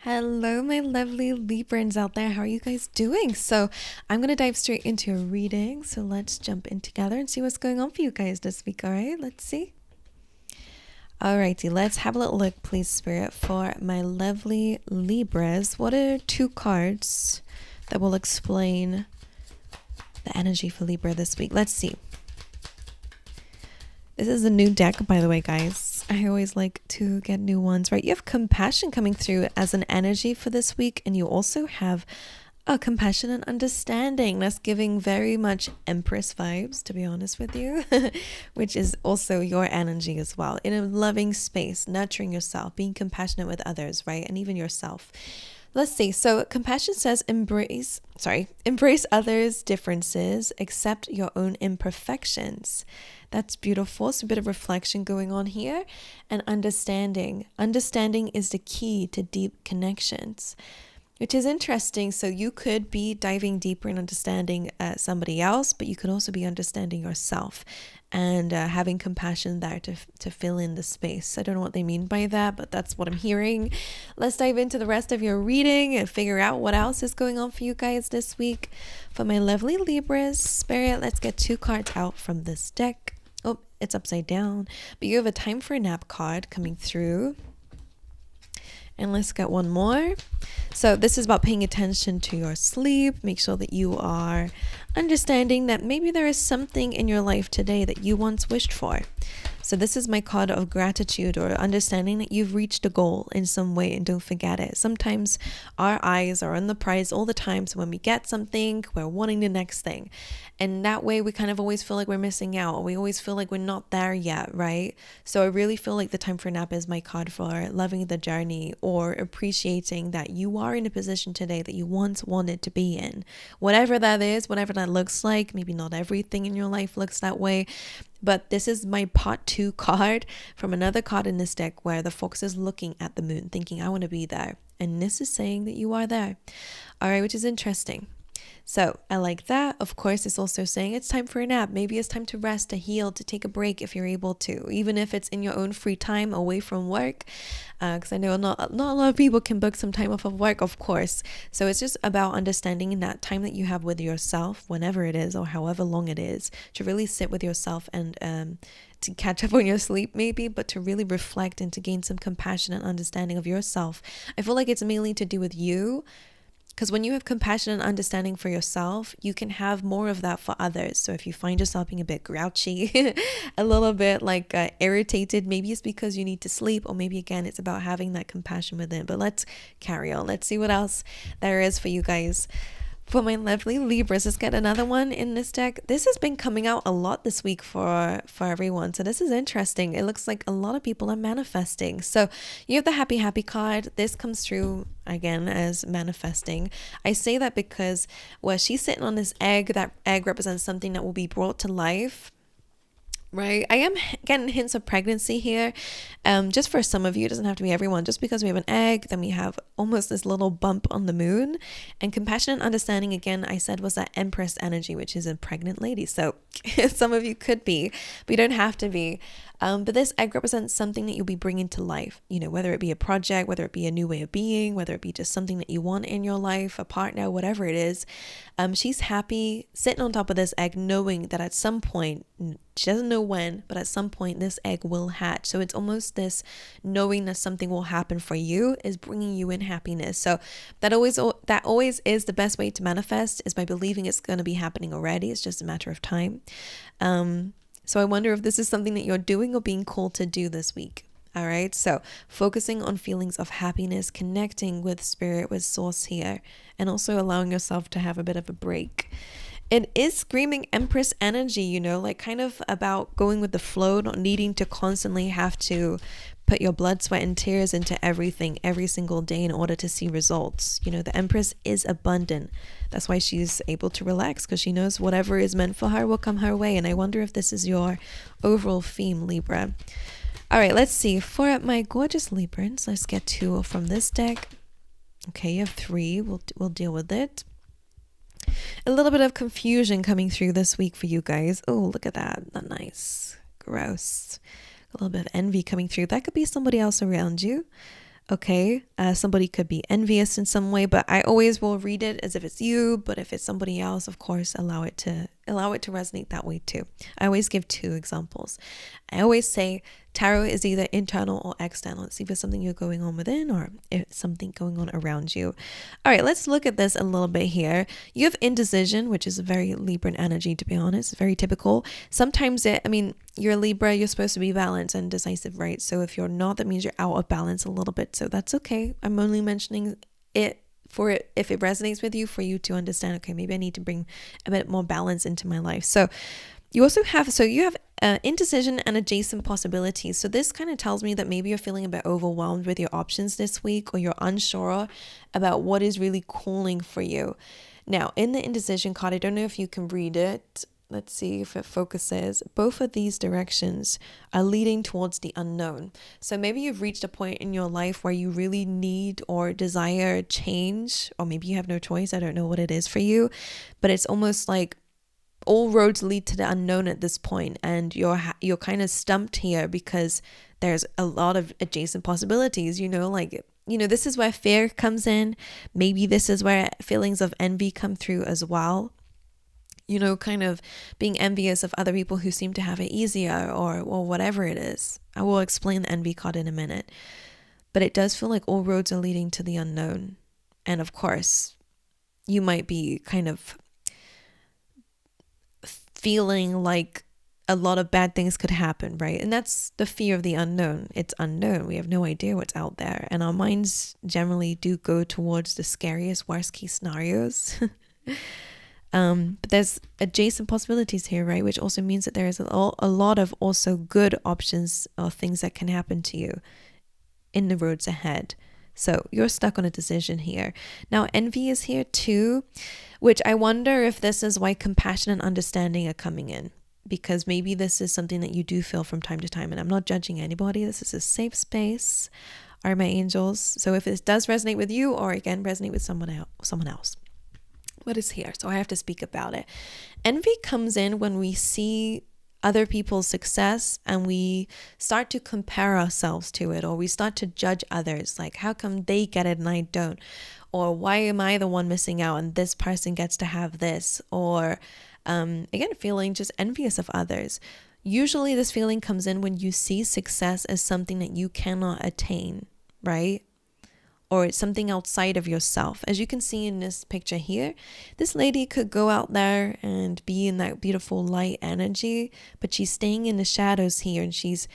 Hello, my lovely Librans out there. How are you guys doing? So, I'm going to dive straight into a reading. So, let's jump in together and see what's going on for you guys this week. All right, let's see. Alrighty, let's have a little look, please, Spirit, for my lovely Libras. What are two cards that will explain the energy for Libra this week? Let's see. This is a new deck, by the way, guys. I always like to get new ones, right? You have compassion coming through as an energy for this week, and you also have a compassion and understanding. That's giving very much Empress vibes, to be honest with you, which is also your energy as well. In a loving space, nurturing yourself, being compassionate with others, right? And even yourself. Let's see. So compassion says embrace others' differences, accept your own imperfections. That's beautiful. So a bit of reflection going on here. And understanding. Understanding is the key to deep connections, which is interesting. So you could be diving deeper in understanding somebody else, but you could also be understanding yourself and having compassion there to fill in the space. I don't know what they mean by that, but that's what I'm hearing. Let's dive into the rest of your reading and figure out what else is going on for you guys this week. For my lovely Libras, Spirit, let's get two cards out from this deck. Oh, it's upside down. But you have a time for a nap card coming through. And let's get one more. So this is about paying attention to your sleep. Make sure that you are understanding that maybe there is something in your life today that you once wished for. So this is my card of gratitude, or understanding that you've reached a goal in some way and don't forget it. Sometimes our eyes are on the prize all the time. So when we get something, we're wanting the next thing. And that way we kind of always feel like we're missing out, or we always feel like we're not there yet, right? So I really feel like the time for a nap is my card for loving the journey, or appreciating that you are in a position today that you once wanted to be in. Whatever that is, whatever that looks like. Maybe not everything in your life looks that way. But this is my part 2 card from another card in this deck, where the fox is looking at the moon thinking, I want to be there. And this is saying that you are there. All right, which is interesting. So I like that. Of course, it's also saying it's time for a nap. Maybe it's time to rest, to heal, to take a break if you're able to, even if it's in your own free time away from work. Because I know not a lot of people can book some time off of work, of course. So it's just about understanding in that time that you have with yourself, whenever it is or however long it is, to really sit with yourself and to catch up on your sleep maybe, but to really reflect and to gain some compassion and understanding of yourself. I feel like it's mainly to do with you. Because when you have compassion and understanding for yourself, you can have more of that for others. So if you find yourself being a bit grouchy, a little bit like irritated, maybe it's because you need to sleep, or maybe again, it's about having that compassion within. But let's carry on. Let's see what else there is for you guys. For my lovely Libras, let's get another one in this deck. This has been coming out a lot this week for everyone. So this is interesting. It looks like a lot of people are manifesting. So you have the happy card. This comes through again as manifesting. I say that because where she's sitting on this egg, that egg represents something that will be brought to life. Right. I am getting hints of pregnancy here. Just for some of you, it doesn't have to be everyone. Just because we have an egg, then we have almost this little bump on the moon. And compassion and understanding, again, I said was that Empress energy, which is a pregnant lady. So some of you could be, but you don't have to be. But this egg represents something that you'll be bringing to life, you know, whether it be a project, whether it be a new way of being, whether it be just something that you want in your life, a partner, whatever it is. She's happy sitting on top of this egg, knowing that at some point, she doesn't know when, but at some point this egg will hatch. So it's almost this knowing that something will happen for you is bringing you in happiness. So that always is the best way to manifest, is by believing it's going to be happening already. It's just a matter of time. So I wonder if this is something that you're doing or being called to do this week. All right. So focusing on feelings of happiness, connecting with spirit, with source here, and also allowing yourself to have a bit of a break. It is screaming Empress energy, you know, like kind of about going with the flow, not needing to constantly have to put your blood, sweat, and tears into everything every single day in order to see results. You know, the Empress is abundant. That's why she's able to relax, because she knows whatever is meant for her will come her way. And I wonder if this is your overall theme, Libra. All right, let's see. For my gorgeous Librans, let's get 2 from this deck. Okay, you have 3. We'll deal with it. A little bit of confusion coming through this week for you guys. Oh, look at that. Not nice. Gross. A little bit of envy coming through. That could be somebody else around you. Okay, somebody could be envious in some way, but I always will read it as if it's you. But if it's somebody else, of course, allow it to resonate that way too. I always give two examples. I always say tarot is either internal or external. It's either something you're going on within or it's something going on around you. All right, let's look at this a little bit here. You have indecision, which is a very Libran energy, to be honest. It's very typical. Sometimes you're a Libra, you're supposed to be balanced and decisive, right? So if you're not, that means you're out of balance a little bit. So that's okay. I'm only mentioning it if it resonates with you, for you to understand, okay, maybe I need to bring a bit more balance into my life. So you have indecision and adjacent possibilities. So this kind of tells me that maybe you're feeling a bit overwhelmed with your options this week, or you're unsure about what is really calling for you. Now, in the indecision card, I don't know if you can read it. Let's see if it focuses. Both of these directions are leading towards the unknown. So maybe you've reached a point in your life where you really need or desire change, or maybe you have no choice. I don't know what it is for you, but it's almost like all roads lead to the unknown at this point, and you're kind of stumped here because there's a lot of adjacent possibilities. This is where fear comes in. Maybe this is where feelings of envy come through as well. Kind of being envious of other people who seem to have it easier, or whatever it is. I will explain the envy card in a minute. But it does feel like all roads are leading to the unknown. And of course, you might be kind of feeling like a lot of bad things could happen, right? And that's the fear of the unknown. It's unknown. We have no idea what's out there. And our minds generally do go towards the scariest, worst case scenarios. But there's adjacent possibilities here, right? Which also means that there is a lot of also good options or things that can happen to you in the roads ahead. So you're stuck on a decision here. Now, envy is here too, which I wonder if this is why compassion and understanding are coming in, because maybe this is something that you do feel from time to time. And I'm not judging anybody. This is a safe space, are my angels. So if it does resonate with you, or again, resonate with someone else. What is here? So I have to speak about it. Envy comes in when we see other people's success and we start to compare ourselves to it, or we start to judge others, like how come they get it and I don't, or why am I the one missing out and this person gets to have this, or again, feeling just envious of others. Usually this feeling comes in when you see success as something that you cannot attain, right? Or it's something outside of yourself. As you can see in this picture here, this lady could go out there and be in that beautiful light energy, but she's staying in the shadows here, and she's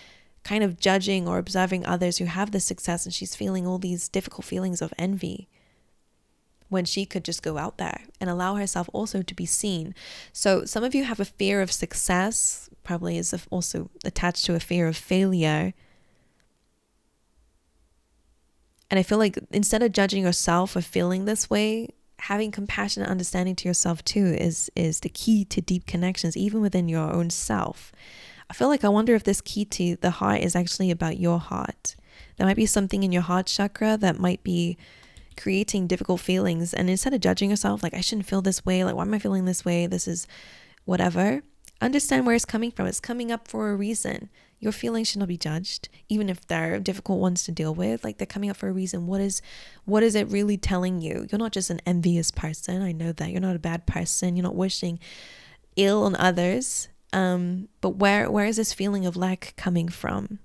kind of judging or observing others who have the success, and she's feeling all these difficult feelings of envy, when she could just go out there and allow herself also to be seen. So some of you have a fear of success, probably is also attached to a fear of failure. And I feel like instead of judging yourself for feeling this way, having compassion and understanding to yourself too is the key to deep connections, even within your own self. I wonder if this key to the heart is actually about your heart. There might be something in your heart chakra that might be creating difficult feelings. And instead of judging yourself, like, I shouldn't feel this way, like, why am I feeling this way? This is whatever. Understand where it's coming from. It's coming up for a reason. Your feelings should not be judged, even if they're difficult ones to deal with. Like, they're coming up for a reason. What is it really telling you? You're not just an envious person. I know that. You're not a bad person. You're not wishing ill on others. But where is this feeling of lack coming from?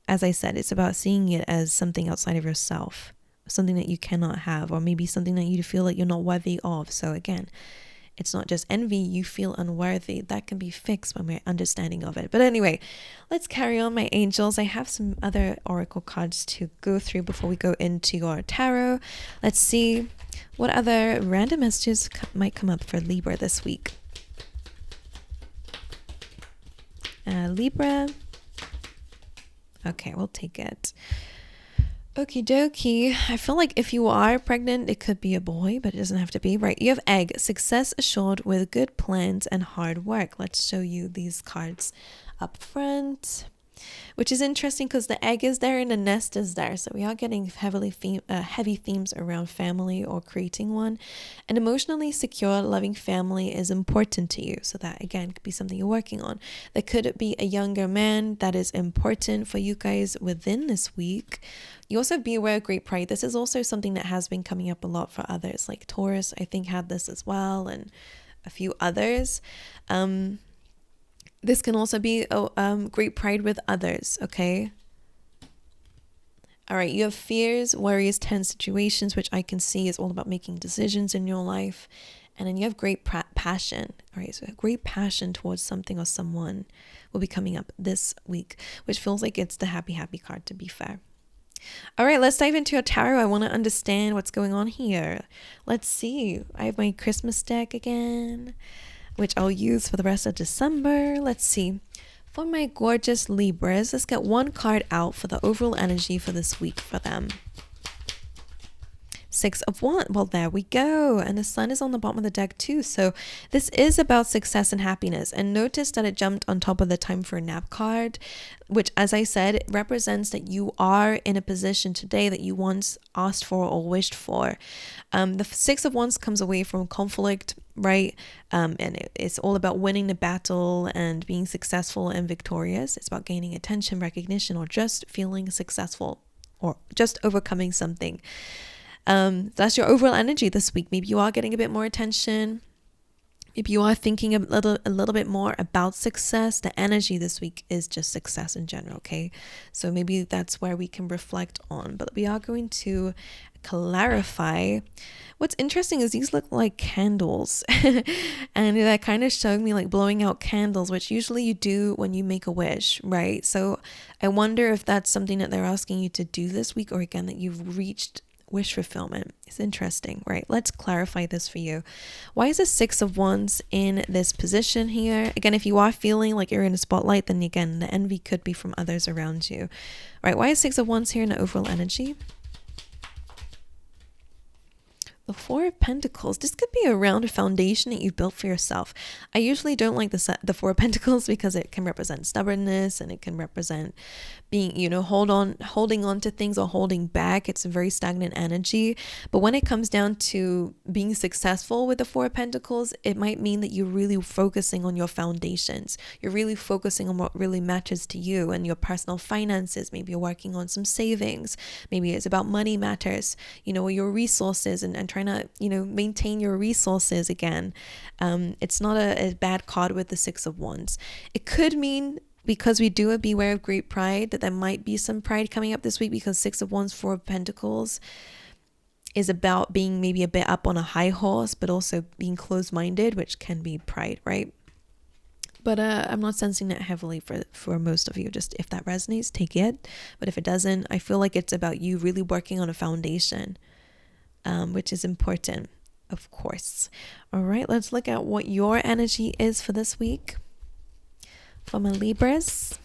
As I said, it's about seeing it as something outside of yourself, something that you cannot have, or maybe something that you feel like you're not worthy of. So again, it's not just envy, you feel unworthy. That can be fixed by my understanding of it. But anyway, let's carry on, my angels. I have some other oracle cards to go through before we go into your tarot. Let's see what other random messages might come up for Libra this week. Libra. Okay, we'll take it. Okie dokie. I feel like if you are pregnant, it could be a boy, but it doesn't have to be, right? You have egg, success assured with good plans and hard work. Let's show you these cards up front. which is interesting because the egg is there and the nest is there. So we are getting heavy themes around family or creating one. An emotionally secure, loving family is important to you. So that, again, could be something you're working on. There could be a younger man that is important for you guys within this week. You also be aware of great pride. This is also something that has been coming up a lot for others. Like Taurus, I think, had this as well, and a few others. This can also be great pride with others, okay? All right, you have fears, worries, tense situations, which I can see is all about making decisions in your life. And then you have great passion. All right, so great passion towards something or someone will be coming up this week, which feels like it's the happy card, to be fair. All right, let's dive into your tarot. I want to understand what's going on here. Let's see. I have my Christmas deck again, which I'll use for the rest of December. Let's see. For my gorgeous Libras, let's get one card out for the overall energy for this week for them. 6 of Wands. Well, there we go. And the sun is on the bottom of the deck too. So this is about success and happiness. And notice that it jumped on top of the time for a nap card, which, as I said, represents that you are in a position today that you once asked for or wished for. The 6 of Wands comes away from conflict, right? And it's all about winning the battle and being successful and victorious. It's about gaining attention, recognition, or just feeling successful or just overcoming something. That's your overall energy this week. Maybe you are getting a bit more attention. Maybe you are thinking a little bit more about success. The energy this week is just success in general, okay? So maybe that's where we can reflect on. But we are going to clarify. What's interesting is these look like candles. And that kind of showed me like blowing out candles, which usually you do when you make a wish, right? So I wonder if that's something that they're asking you to do this week, or again, that you've reached wish fulfillment. It's interesting, right? Let's clarify this for you. Why is the 6 of Wands in this position here? Again, if you are feeling like you're in a spotlight, then again, the envy could be from others around you. Right? Why is 6 of Wands here in the overall energy? The 4 of Pentacles. This could be around a foundation that you've built for yourself. I usually don't like the 4 of Pentacles because it can represent stubbornness and it can represent being, holding on to things or holding back. It's a very stagnant energy. But when it comes down to being successful with the 4 of Pentacles, it might mean that you're really focusing on your foundations. You're really focusing on what really matters to you and your personal finances. Maybe you're working on some savings. Maybe it's about money matters, or your resources and trying to, maintain your resources again. It's not a bad card with the 6 of Wands. It could mean, because we do a beware of great pride, that there might be some pride coming up this week, because 6 of Wands, 4 of Pentacles is about being maybe a bit up on a high horse, but also being closed-minded, which can be pride, right? But I'm not sensing that heavily for most of you. Just if that resonates, take it. But if it doesn't, I feel like it's about you really working on a foundation, which is important, of course. All right, let's look at what your energy is for this week. For my Libras.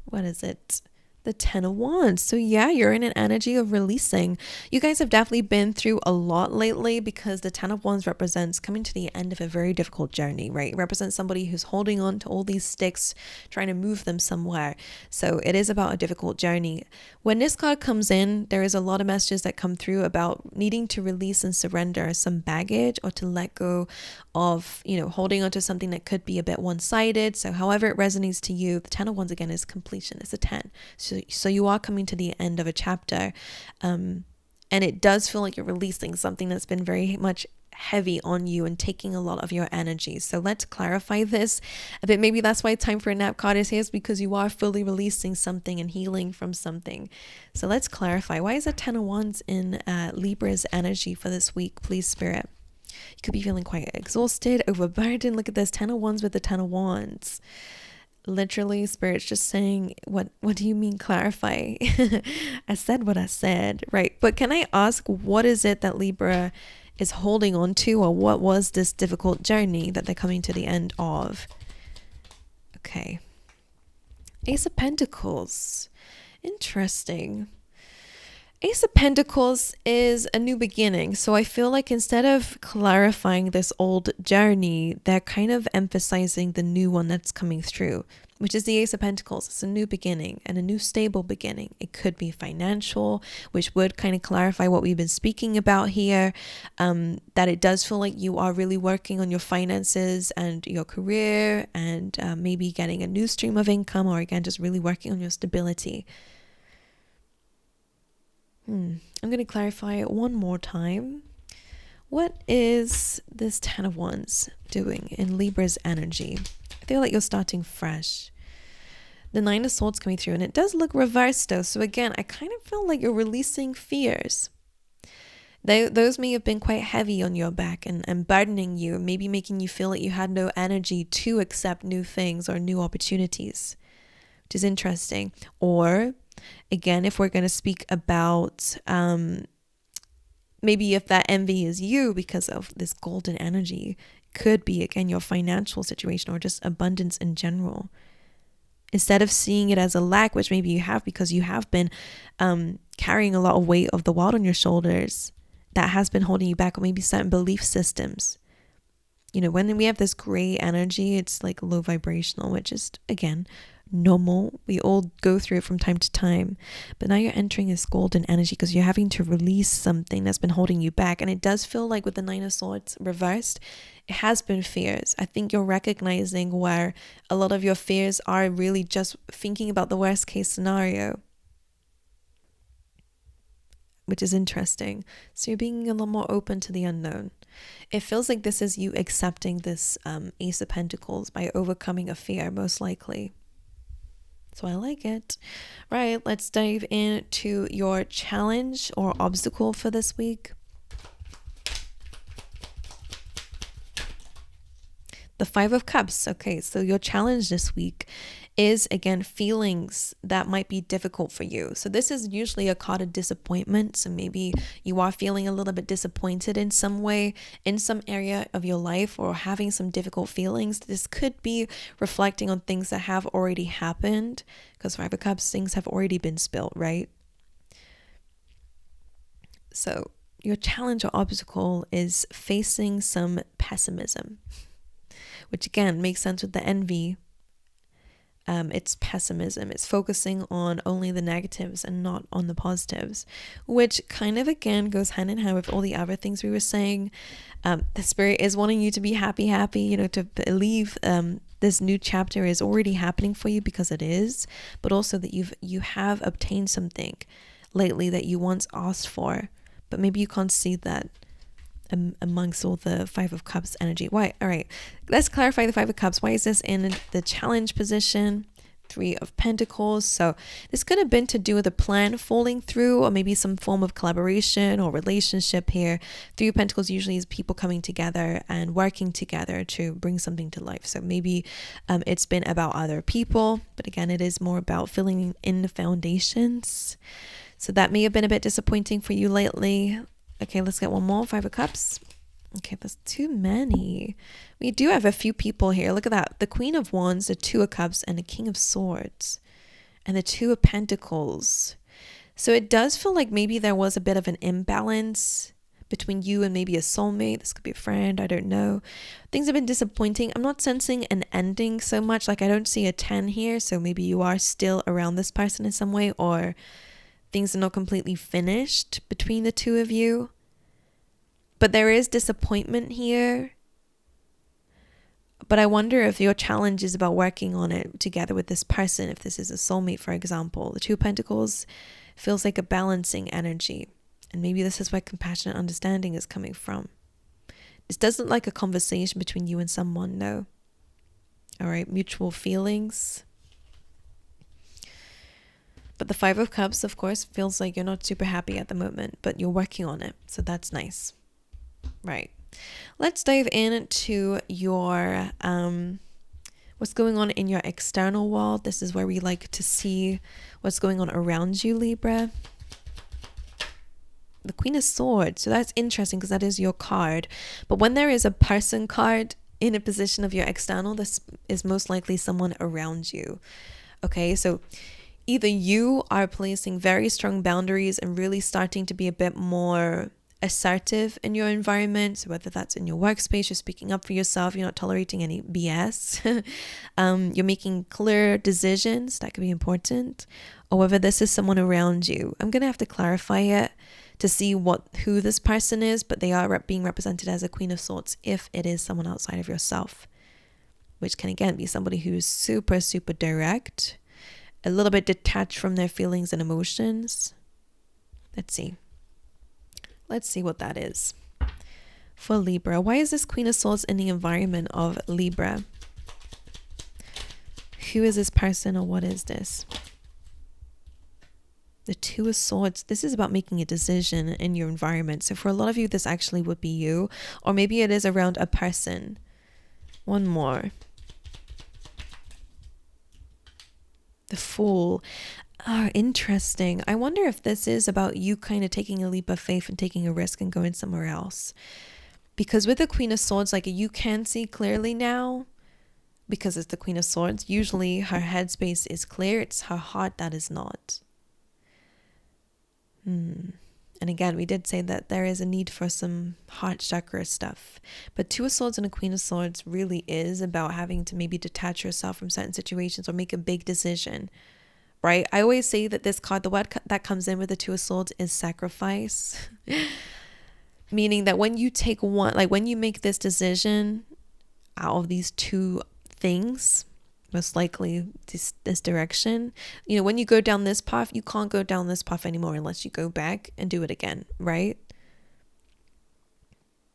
What is it? The 10 of Wands. So yeah, you're in an energy of releasing. You guys have definitely been through a lot lately, because the 10 of Wands represents coming to the end of a very difficult journey, right? It represents somebody who's holding on to all these sticks, trying to move them somewhere. So it is about a difficult journey. When this card comes in, there is a lot of messages that come through about needing to release and surrender some baggage, or to let go of, holding on to something that could be a bit one-sided. So however it resonates to you, the 10 of Wands again is completion. It's a 10. So you are coming to the end of a chapter, and it does feel like you're releasing something that's been very much heavy on you and taking a lot of your energy. So let's clarify this a bit. Maybe that's why time for a nap card is here, is because you are fully releasing something and healing from something. So let's clarify. Why is the 10 of Wands in Libra's energy for this week, please, Spirit? You could be feeling quite exhausted, overburdened. Look at this, 10 of Wands with the 10 of Wands. Literally, Spirit's just saying, what do you mean clarify? I said what I said, right? But can I ask, what is it that Libra is holding on to, or what was this difficult journey that they're coming to the end of? Okay. Ace of Pentacles. Interesting. Ace of Pentacles is a new beginning. So I feel like instead of clarifying this old journey, they're kind of emphasizing the new one that's coming through, which is the Ace of Pentacles. It's a new beginning and a new stable beginning. It could be financial, which would kind of clarify what we've been speaking about here, that it does feel like you are really working on your finances and your career and maybe getting a new stream of income, or again, just really working on your stability. I'm going to clarify it one more time. What is this 10 of Wands doing in Libra's energy? I feel like you're starting fresh. The 9 of Swords coming through, and it does look reversed though. So again, I kind of feel like you're releasing fears. Those may have been quite heavy on your back and burdening you, maybe making you feel like you had no energy to accept new things or new opportunities, which is interesting. Or again, if we're going to speak about maybe if that envy is you because of this golden energy, could be again your financial situation or just abundance in general. Instead of seeing it as a lack, which maybe you have because you have been carrying a lot of weight of the world on your shoulders that has been holding you back, or maybe certain belief systems. You know, when we have this gray energy, it's like low vibrational, which is again normal. We all go through it from time to time, but now you're entering this golden energy because you're having to release something that's been holding you back. And it does feel like with the 9 of Swords reversed, it has been fears. I think you're recognizing where a lot of your fears are really just thinking about the worst case scenario, which is interesting. So you're being a little more open to the unknown. It feels like this is you accepting this Ace of Pentacles by overcoming a fear, most likely. So I like it. Right, let's dive into your challenge or obstacle for this week. The 5 of Cups. Okay, so your challenge this week is, again, feelings that might be difficult for you. So this is usually a card of disappointment. So maybe you are feeling a little bit disappointed in some way, in some area of your life, or having some difficult feelings. This could be reflecting on things that have already happened, because 5 of Cups, things have already been spilt, right? So your challenge or obstacle is facing some pessimism, which again makes sense with the envy. It's pessimism. It's focusing on only the negatives and not on the positives, which kind of again goes hand in hand with all the other things we were saying. The spirit is wanting you to be happy, you know, to believe this new chapter is already happening for you, because it is, but also that you have obtained something lately that you once asked for, but maybe you can't see that amongst all the 5 of Cups energy. Why? All right, let's clarify the 5 of Cups. Why is this in the challenge position? 3 of Pentacles. So this could have been to do with a plan falling through, or maybe some form of collaboration or relationship here. 3 of Pentacles usually is people coming together and working together to bring something to life. So maybe it's been about other people, but again, it is more about filling in the foundations. So that may have been a bit disappointing for you lately. Okay, let's get one more. 5 of Cups. Okay, that's too many. We do have a few people here. Look at that. The Queen of Wands, the 2 of Cups, and the King of Swords, and the 2 of Pentacles. So it does feel like maybe there was a bit of an imbalance between you and maybe a soulmate. This could be a friend. I don't know. Things have been disappointing. I'm not sensing an ending so much. Like I don't see a 10 here. So maybe you are still around this person in some way, or things are not completely finished between the two of you. But there is disappointment here. But I wonder if your challenge is about working on it together with this person. If this is a soulmate, for example, the 2 of Pentacles feels like a balancing energy. And maybe this is where compassionate understanding is coming from. This doesn't like a conversation between you and someone, no. All right, mutual feelings. But the 5 of Cups, of course, feels like you're not super happy at the moment, but you're working on it. So that's nice. Right. Let's dive into your what's going on in your external world. This is where we like to see what's going on around you, Libra. The Queen of Swords. So that's interesting because that is your card. But when there is a person card in a position of your external, this is most likely someone around you. Okay, so either you are placing very strong boundaries and really starting to be a bit more assertive in your environment. So whether that's in your workspace, you're speaking up for yourself, you're not tolerating any BS, you're making clear decisions, that could be important. Or whether this is someone around you. I'm going to have to clarify it to see who this person is, but they are being represented as a Queen of Swords if it is someone outside of yourself, which can again be somebody who's super, super direct, a little bit detached from their feelings and emotions. Let's see what that is for Libra. Why is this Queen of Swords in the environment of Libra? Who is this person, or what is this? The Two of Swords. This is about making a decision in your environment. So for a lot of you, this actually would be you, or maybe it is around a person. One more. The Fool. Oh, interesting. I wonder if this is about you kind of taking a leap of faith and taking a risk and going somewhere else. Because with the Queen of Swords, like, you can see clearly now, because it's the Queen of Swords. Usually her headspace is clear. It's her heart that is not. And again, we did say that there is a need for some heart chakra stuff. But Two of Swords and a Queen of Swords really is about having to maybe detach yourself from certain situations or make a big decision, right? I always say that this card, the word that comes in with the Two of Swords is sacrifice. Meaning that when you take one, like when you make this decision out of these two things, most likely this direction, you know, when you go down this path, you can't go down this path anymore unless you go back and do it again, right?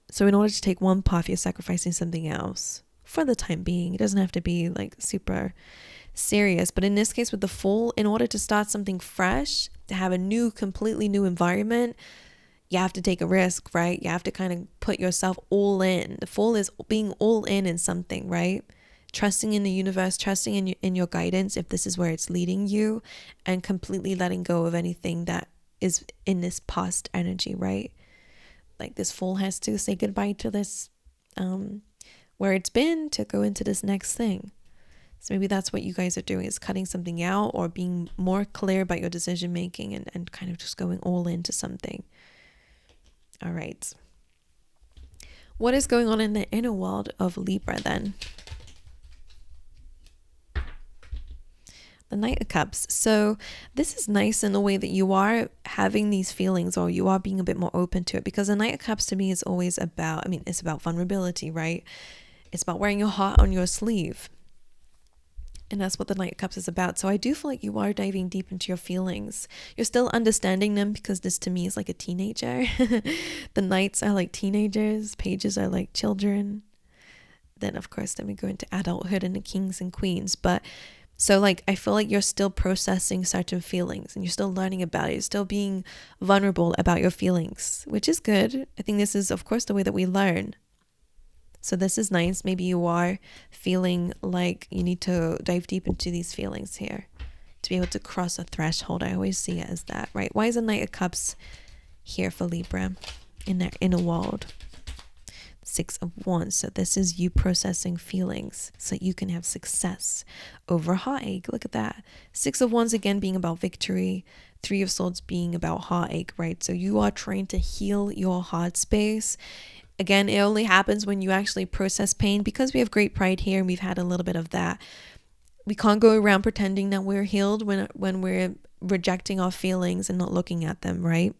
So in order to take one path, you're sacrificing something else for the time being. It doesn't have to be like super serious, but in this case with the Fool, in order to start something fresh, to have a new, completely new environment, you have to take a risk, right? You have to kind of put yourself all in. The Fool is being all in something, right? Trusting in the universe, trusting in your guidance if this is where it's leading you, and completely letting go of anything that is in this past energy, right? Like this Fool has to say goodbye to this where it's been to go into this next thing. So maybe that's what you guys are doing, is cutting something out or being more clear about your decision making and kind of just going all into something. All right. What is going on in the inner world of Libra then? The Knight of Cups. So this is nice in the way that you are having these feelings, or you are being a bit more open to it, because the Knight of Cups to me is always about, it's about vulnerability, right? It's about wearing your heart on your sleeve. And that's what the Knight of Cups is about. So I do feel like you are diving deep into your feelings. You're still understanding them, because this to me is like a teenager. The Knights are like teenagers. Pages are like children. Then of course, then we go into adulthood and the kings and queens. But so like, I feel like you're still processing certain feelings and you're still learning about it. You're still being vulnerable about your feelings, which is good. I think this is, of course, the way that we learn. So this is nice. Maybe you are feeling like you need to dive deep into these feelings here to be able to cross a threshold. I always see it as that, right? Why is the Knight of Cups here for Libra in their inner world? Six of Wands. So this is you processing feelings so you can have success over heartache. Look at that. Six of Wands again being about victory. Three of Swords being about heartache, right? So you are trying to heal your heart space. Again, it only happens when you actually process pain, because we have great pride here and we've had a little bit of that. We can't go around pretending that we're healed when we're rejecting our feelings and not looking at them, right?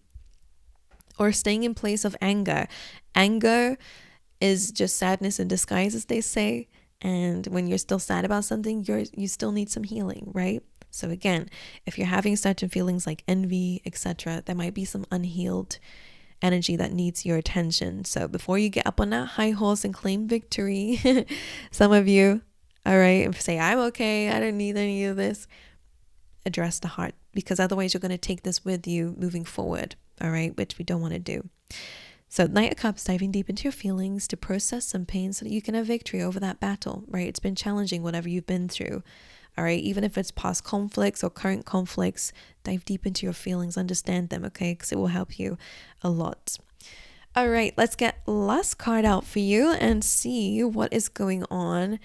Or staying in place of anger. Anger is just sadness in disguise, as they say. And when you're still sad about something, you still need some healing, right? So again, if you're having certain feelings like envy, etc., there might be some unhealed energy that needs your attention. So before you get up on that high horse and claim victory, some of you, all right, say, I'm okay, I don't need any of this, address the heart, because otherwise you're going to take this with you moving forward, all right, which we don't want to do. So Knight of Cups, diving deep into your feelings to process some pain so that you can have victory over that battle, right? It's been challenging, whatever you've been through, all right? Even if it's past conflicts or current conflicts, dive deep into your feelings, understand them, okay? Because it will help you a lot. All right, let's get last card out for you and see what is going on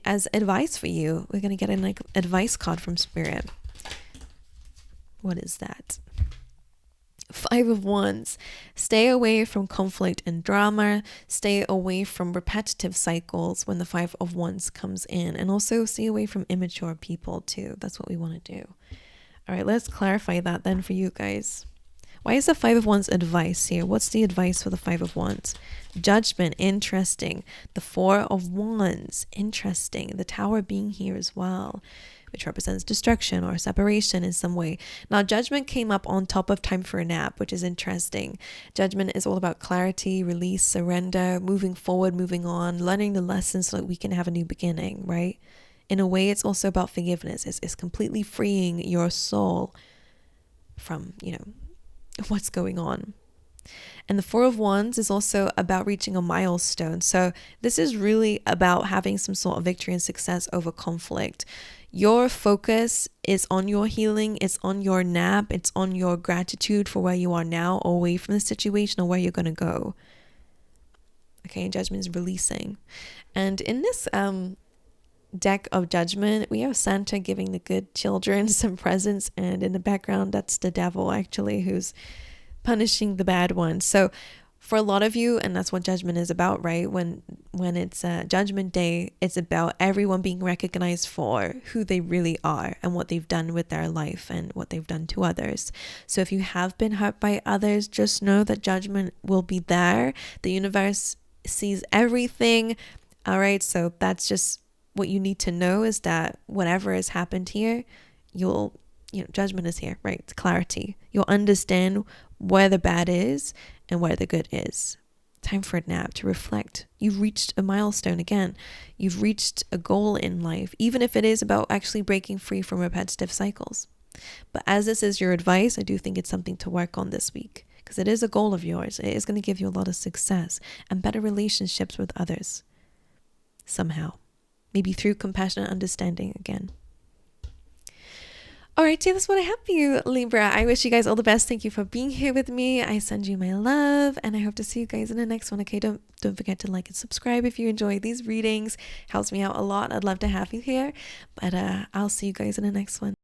as advice for you. We're going to get an advice card from Spirit. What is that? Five of Wands. Stay away from conflict and drama. Stay away from repetitive cycles when the Five of Wands comes in. And also stay away from immature people too. That's what we want to do. All right, let's clarify that then for you guys. Why is the Five of Wands advice here? What's the advice for the Five of Wands? Judgment, interesting. The Four of Wands, interesting. The Tower being here as well, which represents destruction or separation in some way. Now, Judgment came up on top of Time for a Nap, which is interesting. Judgment is all about clarity, release, surrender, moving forward, moving on, learning the lessons so that we can have a new beginning, right? In a way, it's also about forgiveness. It's completely freeing your soul from, what's going on. And the Four of Wands is also about reaching a milestone. So this is really about having some sort of victory and success over conflict. Your focus is on your healing. It's on your nap. It's on your gratitude for where you are now, away from the situation or where you're going to go. Okay, Judgment is releasing. And in this deck of Judgment, we have Santa giving the good children some presents, and in the background that's the devil actually who's punishing the bad ones. So for a lot of you, and that's what Judgment is about, right? When it's Judgment Day, it's about everyone being recognized for who they really are and what they've done with their life and what they've done to others. So if you have been hurt by others, just know that Judgment will be there. The universe sees everything. All right, so that's just what you need to know, is that whatever has happened here, Judgment is here, right? It's clarity. You'll understand where the bad is and where the good is. Time for a nap, to reflect. You've reached a milestone again. You've reached a goal in life, even if it is about actually breaking free from repetitive cycles. But as this is your advice, I do think it's something to work on this week, because it is a goal of yours. It is going to give you a lot of success and better relationships with others somehow. Maybe through compassion and understanding again. All right, that's what I have for you, Libra. I wish you guys all the best. Thank you for being here with me. I send you my love, and I hope to see you guys in the next one. Okay, don't forget to like and subscribe if you enjoy these readings. Helps me out a lot. I'd love to have you here. But I'll see you guys in the next one.